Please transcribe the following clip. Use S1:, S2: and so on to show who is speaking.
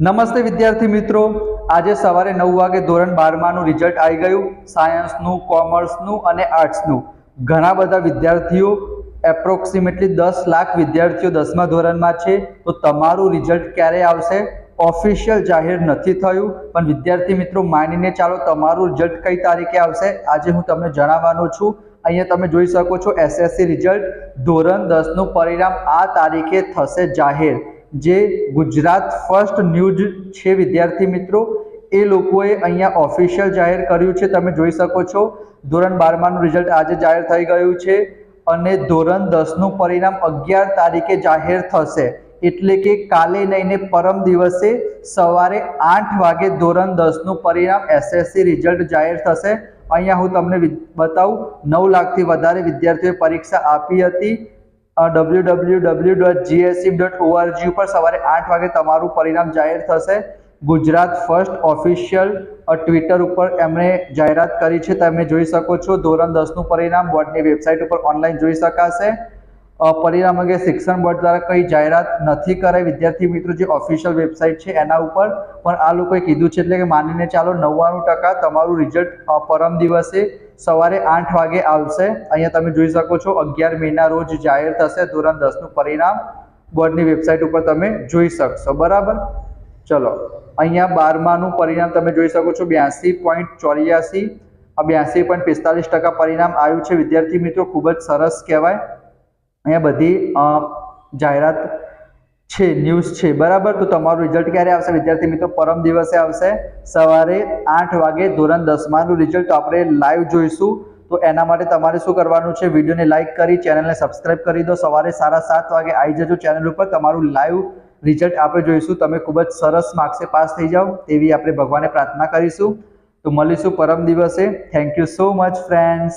S1: નમસ્તે વિદ્યાર્થી મિત્રો, આજે સવારે 9 વાગે ધોરણ 12નું રિઝલ્ટ આવી ગયું. સાયન્સનું, કોમર્સનું અને આર્ટ્સનું. ઘણા બધા વિદ્યાર્થીઓ, એપ્રોક્સિમેટલી 10 લાખ વિદ્યાર્થીઓ 10મા ધોરણમાં છે. તો તમારું રિઝલ્ટ ક્યારે આવશે? ઓફિશિયલ જાહેર નથી થયું, પણ વિદ્યાર્થી મિત્રો માનીને ચાલો તમારું રિઝલ્ટ કઈ તારીખે આવશે આજે હું તમને જણાવવાનો છું. અહીંયા તમે જોઈ શકો છો એસએસસી રિઝલ્ટ ધોરણ 10નું પરિણામ આ તારીખે થશે જાહેર. જે ગુજરાત ફર્સ્ટ ન્યૂઝ છે વિદ્યાર્થી મિત્રો, એ લોકોએ અહીંયા ઓફિશિયલ જાહેર કર્યું છે. તમે જોઈ શકો છો ધોરણ 12નું રિઝલ્ટ આજે જાહેર થઈ ગયું છે અને ધોરણ 10નું પરિણામ 11 તારીખે જાહેર થશે. એટલે કે કાલે નહીં ને પરમ દિવસે સવારે 8 વાગે ધોરણ 10નું પરિણામ એસએસસી રિઝલ્ટ જાહેર થશે. અહીંયા હું તમને બતાવું, 9 લાખથી વધારે વિદ્યાર્થીઓએ પરીક્ષા આપી હતી. www.gssim.org ઉપર સવારે 8 વાગે તમારું પરિણામ જાહેર થશે. ગુજરાત ફર્સ્ટ ઓફિશિયલ ટ્વિટર ઉપર એમણે જાહેરાત કરી છે. તમે જોઈ શકો છો ધોરણ 10નું પરિણામ બોર્ડની વેબસાઇટ ઉપર ઓનલાઈન જોઈ શકાશે. પરિણામ અંગે શિક્ષણ બોર્ડ દ્વારા કંઈ જાહેરાત નથી કરાઈ વિદ્યાર્થી મિત્રો, જે ઓફિશિયલ વેબસાઇટ છે એના ઉપર. પણ આ લોકોએ કીધું છે, એટલે કે માનીને ચાલો 99% તમારું રિઝલ્ટ પરમ દિવસે સવારે 8 વાગે આવશે. અહીંયા તમે જોઈ શકો છો 11 મેના રોજ જાહેર થશે ધોરણ 10નું પરિણામ. બોર્ડની વેબસાઇટ ઉપર તમે જોઈ શકશો. બરાબર, ચલો અહીંયા 12માનું પરિણામ તમે જોઈ શકો છો 82.84, 82.45% પરિણામ આવ્યું છે વિદ્યાર્થી મિત્રો. ખૂબ જ સરસ કહેવાય. અહીંયા બધી જાહેરાત છે, ન્યૂઝ છે. બરાબર, તો તમારું રિઝલ્ટ ક્યારે આવશે વિદ્યાર્થી મિત્રો? પરમ દિવસે આવશે સવારે 8 વાગે ધોરણ 10માનું રિઝલ્ટ આપણે લાઈવ જોઈશું. તો એના માટે તમારે શું કરવાનું છે? વિડીયોને લાઈક કરી ચેનલને સબસ્ક્રાઇબ કરી દો. સવારે 7:30 વાગે આવી જજો ચેનલ ઉપર. તમારું લાઈવ રિઝલ્ટ આપણે જોઈશું. તમે ખૂબ જ સરસ માર્ક્સે પાસ થઈ જાઓ તેવી આપણે ભગવાનને પ્રાર્થના કરીશું. તો મળીશું પરમ દિવસે. Thank you so much friends.